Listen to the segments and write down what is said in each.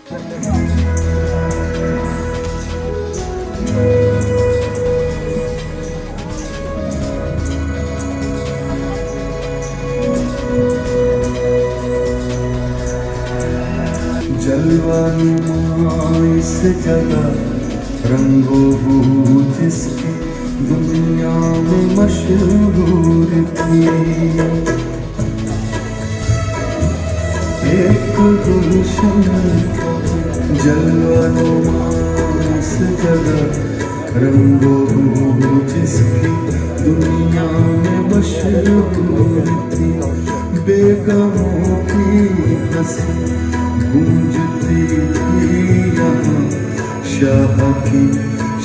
इस जगह रंगों जिसकी दुनिया में मशहूर थी, एक गुलशन जलवानुमा इस जगह रंगों जिसकी दुनिया में मशहूर थी, बेगमों की हंसी गूंजती थी यहाँ, शाह की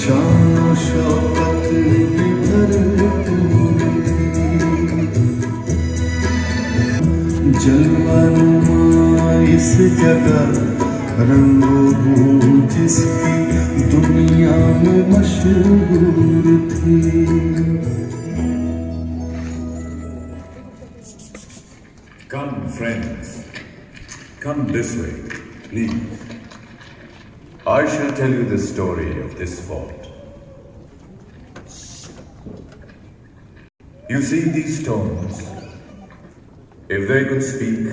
शान और शौकत भी भरपूर थी। जलवानुमा इस जगह रंगों जिसकी दुनिया में मशहूर थी। Come, friends. Come this way, please. I shall tell you the story of this fort. You see these stones? If they could speak,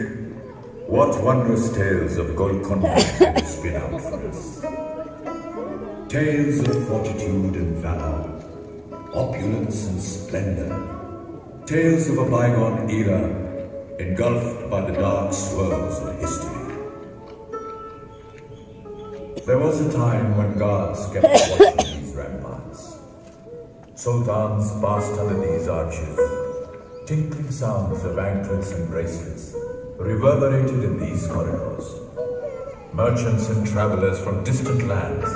what wondrous tales of Golconda they would spin out for us. Tales of fortitude and valor, opulence and splendor. Tales of a bygone era engulfed by the dark swirls of history. There was a time when guards kept watching these ramparts. Sultans passed under these arches. Tinkling sounds of anklets and bracelets reverberated in these corridors. Merchants and travelers from distant lands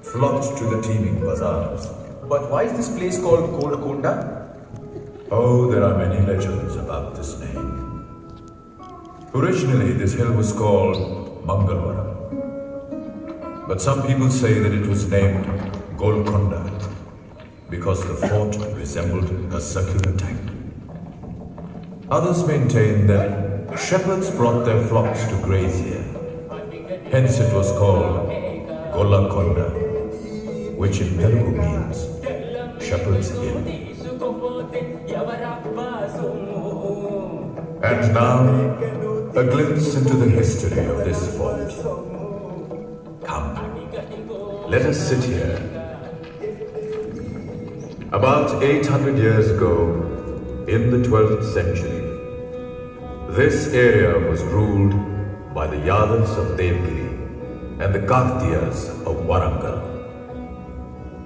flocked to the teeming bazaars. But why is this place called Golconda? Oh, there are many legends about this name. Originally, this hill was called Mangalwaram. But some people say that it was named Golconda because the fort resembled a circular tank. Others maintain that shepherds brought their flocks to graze here. Hence it was called Golconda, which in Telugu means shepherd's hill. And now, a glimpse into the history of this fort. Come, let us sit here. About 800 years ago, in the 12th century, this area was ruled by the Yadavs of Devgiri and the Kartiyas of Warangal.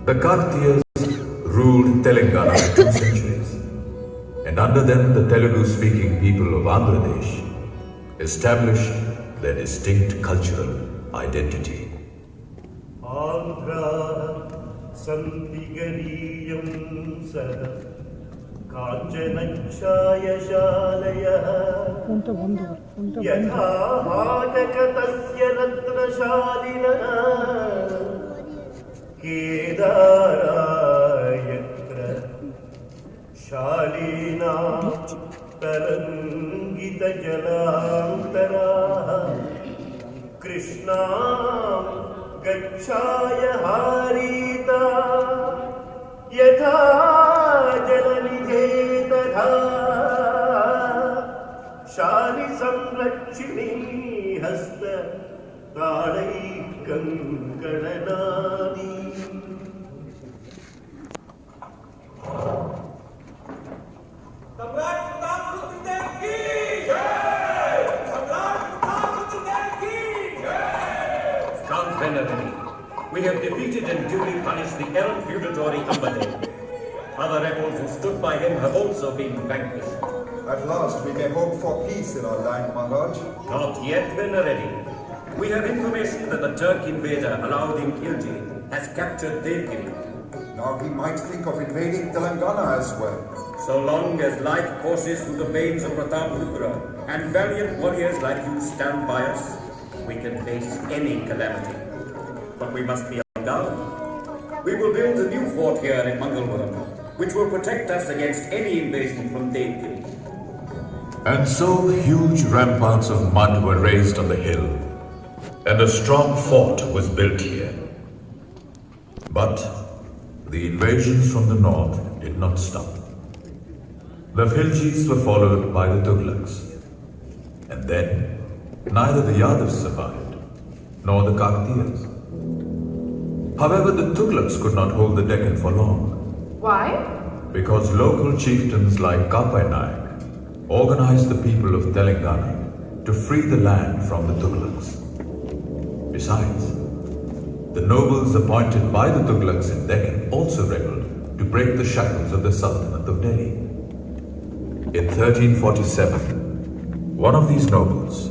The Kartiyas ruled Telangana for 2 centuries, and under them the Telugu-speaking people of Andhra Pradesh established their distinct cultural identity. Andhra Santigariyam Sada Kanjanachaya Shalaya Yatha Hajakatasya Ratnashalina Kedarayatra Shalina Tarangita Jalantara Krishna Gachaya Harita Yatha Jalanidhe Tadha Shali Samrakshini Hasta Tadaikam Kadanadi. We have defeated and duly punished the errant feudatory Ambade. Other rebels who stood by him have also been vanquished. At last we may hope for peace in our land, Maharaj. Not yet, Veneredi. We have information that the Turk invader Alauddin Khilji has captured Devgiri. Now we might think of invading Telangana as well. So long as life courses through the veins of Pratapudra and valiant warriors like you stand by us, we can face any calamity. But we must be on guard. We will build a new fort here in Mangalwaram, which will protect us against any invasion from Devgiri. And so huge ramparts of mud were raised on the hill, and a strong fort was built here. But the invasions from the north did not stop. The Khiljis were followed by the Tughlaqs, and then neither the Yadavs survived, nor the Kakatiyas. However, the Tughlaqs could not hold the Deccan for long. Why? Because local chieftains like Qutb Naik organized the people of Telangana to free the land from the Tughlaqs. Besides, the nobles appointed by the Tughlaqs in Deccan also rebelled to break the shackles of the Sultanate of Delhi. In 1347, one of these nobles,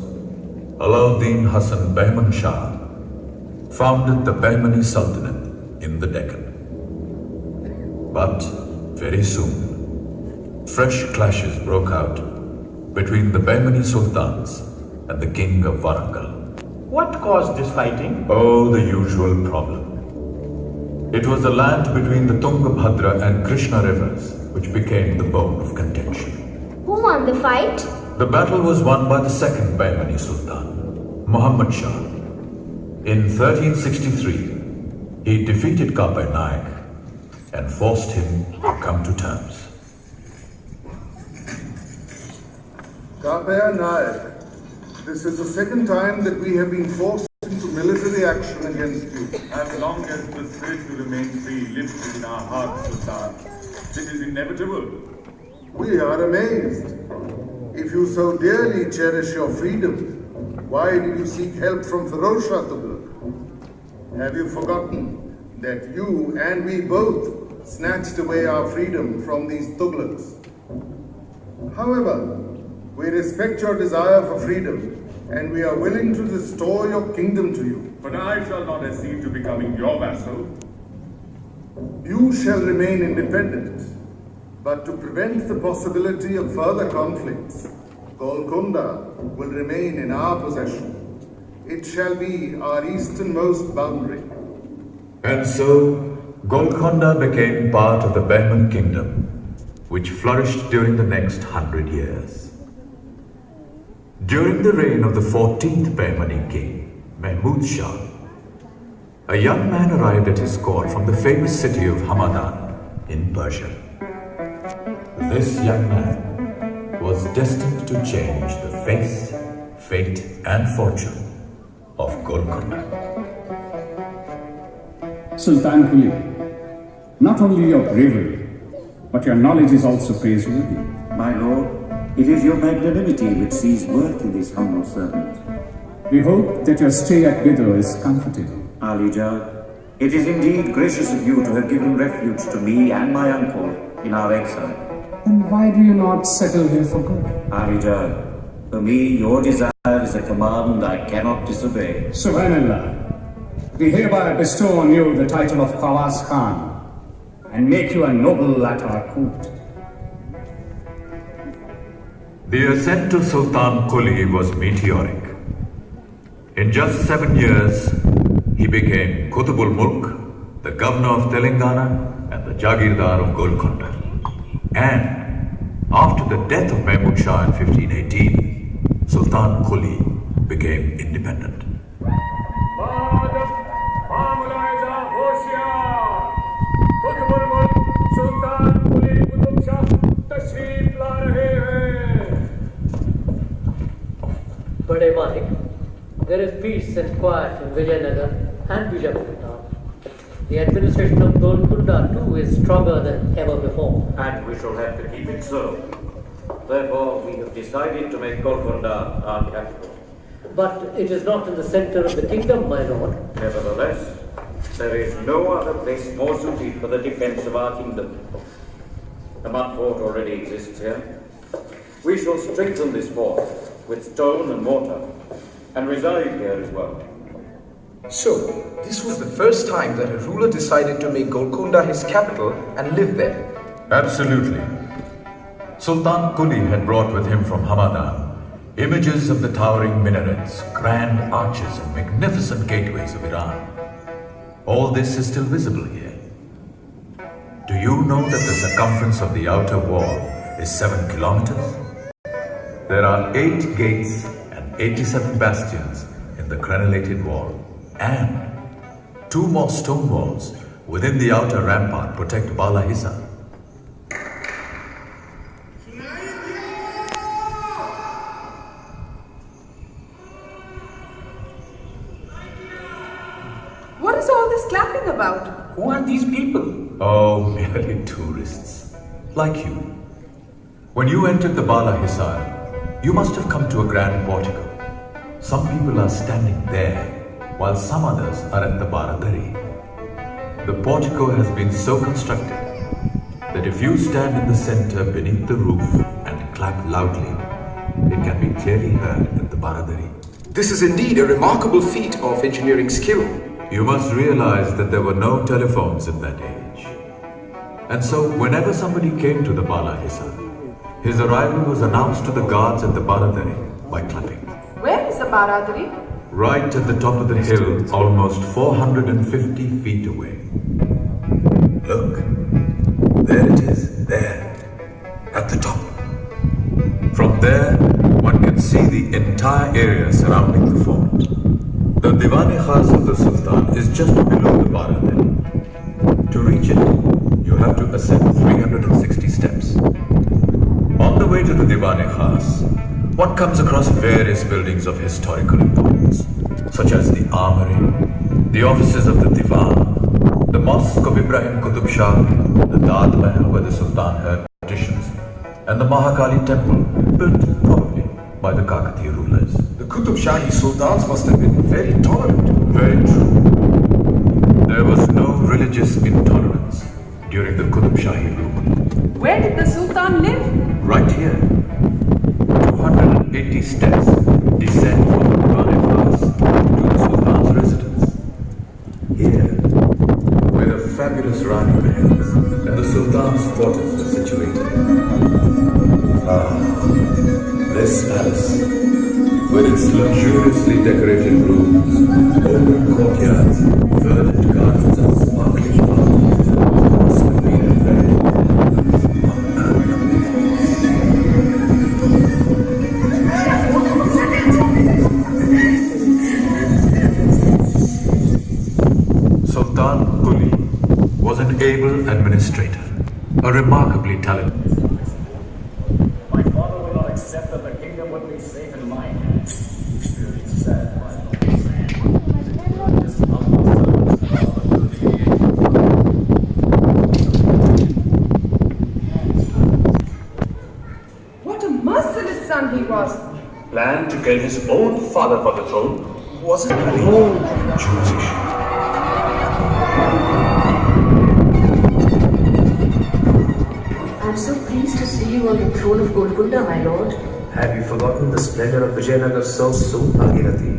Alauddin Hasan Bahman Shah, founded the Bahmani Sultanate in the Deccan. But very soon, fresh clashes broke out between the Bahmani Sultans and the King of Warangal. What caused this fighting? Oh, the usual problem. It was the land between the Tungabhadra and Krishna rivers which became the bone of contention. Who won the fight? The battle was won by the second Bahmani Sultan, Muhammad Shah. In 1363, he defeated Qutb Naik and forced him to come to terms. Qutb Naik, this is the second time that we have been forced into military action against you. As long as the spirit to remain free lives within our hearts, Sultan, this is inevitable. We are amazed. If you so dearly cherish your freedom, why did you seek help from Firoz Shah Tughlaq? Have you forgotten that you and we both snatched away our freedom from these Tughlaqs? However, we respect your desire for freedom and we are willing to restore your kingdom to you. But I shall not accede to becoming your vassal. You shall remain independent, but to prevent the possibility of further conflicts, Golconda will remain in our possession. It shall be our easternmost boundary. And so, Golconda became part of the Bahman kingdom, which flourished during the next 100 years. During the reign of the 14th Bahmani king, Mahmud Shah, a young man arrived at his court from the famous city of Hamadan in Persia. This young man was destined to change the face, fate, and fortune of Golconda. Sultan Quli, not only your bravery, but your knowledge is also praiseworthy. My lord, it is your magnanimity which sees worth in this humble servant. We hope that your stay at Bidor is comfortable. Ali Jah, it is indeed gracious of you to have given refuge to me and my uncle in our exile. Then why do you not settle here for good? Ali Jah, for me your desire is a command I cannot disobey. Subhanallah, we hereby bestow on you the title of Khawas Khan and make you a noble at our court. The ascent of Sultan Quli was meteoric. In just 7 years, he became Qutbul Mulk, the governor of Telangana and the Jagirdar of Golconda. And after the death of Mahmud Shah in 1518, Sultan Quli became independent. Bade Malik, there is peace and quiet in Vijayanagar and Bijapur. The administration of Golconda too is stronger than ever before. And we shall have to keep it so. Therefore, we have decided to make Golconda our capital. But it is not in the center of the kingdom, my lord. Nevertheless, there is no other place more suited for the defense of our kingdom. The mud fort already exists here. We shall strengthen this fort with stone and mortar and reside here as well. So, this was the first time that a ruler decided to make Golconda his capital and live there. Absolutely. Sultan Quli had brought with him from Hamadan images of the towering minarets, grand arches, and magnificent gateways of Iran. All this is still visible here. Do you know that the circumference of the outer wall is 7 kilometers? There are 8 gates and 87 bastions in in the crenellated wall, and 2 more stone walls within the outer rampart protect Bala Hisar. What is all this clapping about? Who are these people? Oh, merely tourists, like you. When you entered the Bala Hisar, you must have come to a grand portico. Some people are standing there, while some others are at the Baradari. The portico has been so constructed that if you stand in the center beneath the roof and clap loudly, it can be clearly heard at the Baradari. This is indeed a remarkable feat of engineering skill. You must realize that there were no telephones in that age. And so, whenever somebody came to the Bala Hisar, his arrival was announced to the guards at the Baradari by clapping. Where is the Baradari? Right at the top of the hill, almost 450 feet away. Look, there it is, there, at the top. From there, one can see the entire area surrounding the fort. The Diwan-e-Khas of the Sultan is just below the Baradari. To reach it, you have to ascend 360 steps. On the way to the Diwan-e-Khas, one comes across various buildings of historical importance, such as the armory, the offices of the Diwan, the mosque of Ibrahim Qutb Shah, the Dad Mahal where the Sultan heard petitions, and the Mahakali temple, built probably by the Kakatiya rulers. The Qutb Shahi Sultans must have been very tolerant. Very true. There was no religious intolerance during the Qutb Shahi rule. Where did the Sultan live? Right here. 280 steps descend from the Diwan-e-Khas to the Sultan's residence. Here, where the fabulous Rani Mahals and the Sultan's quarters were situated. Ah, this palace, with its luxuriously decorated rooms, open courtyards, verdant gardens and sparkling fountains, must have been a very Sultan Quli was an able administrator, a remarkably talented. My father will not accept that the kingdom would be safe in my hands. Very sad, my What a merciless son he was. Planned to kill his own father for the throne. Was it really Jewish? I'm so pleased to see you on the throne of Golconda, my lord. Have you forgotten the splendor of Vijayanagar so soon, Bhagirathi?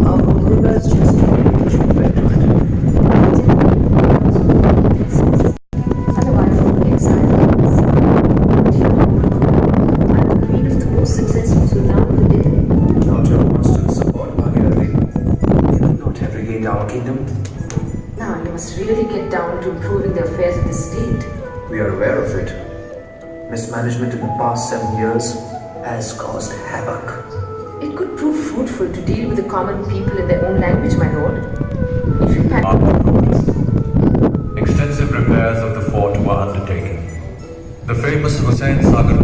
Our Golconda is just a village compared to it. And the wife of the exile. I'm the queen of the most successful Sultan of the day. Without your constant support, Bhagirathi, we could not have regained our kingdom. Now you must really get down to improving the affairs of the state. We are aware of it. Mismanagement in the past 7 years has caused havoc. It could prove fruitful to deal with the common people in their own language, my lord. If you had... Extensive repairs of the fort were undertaken. The famous Hussain Sagar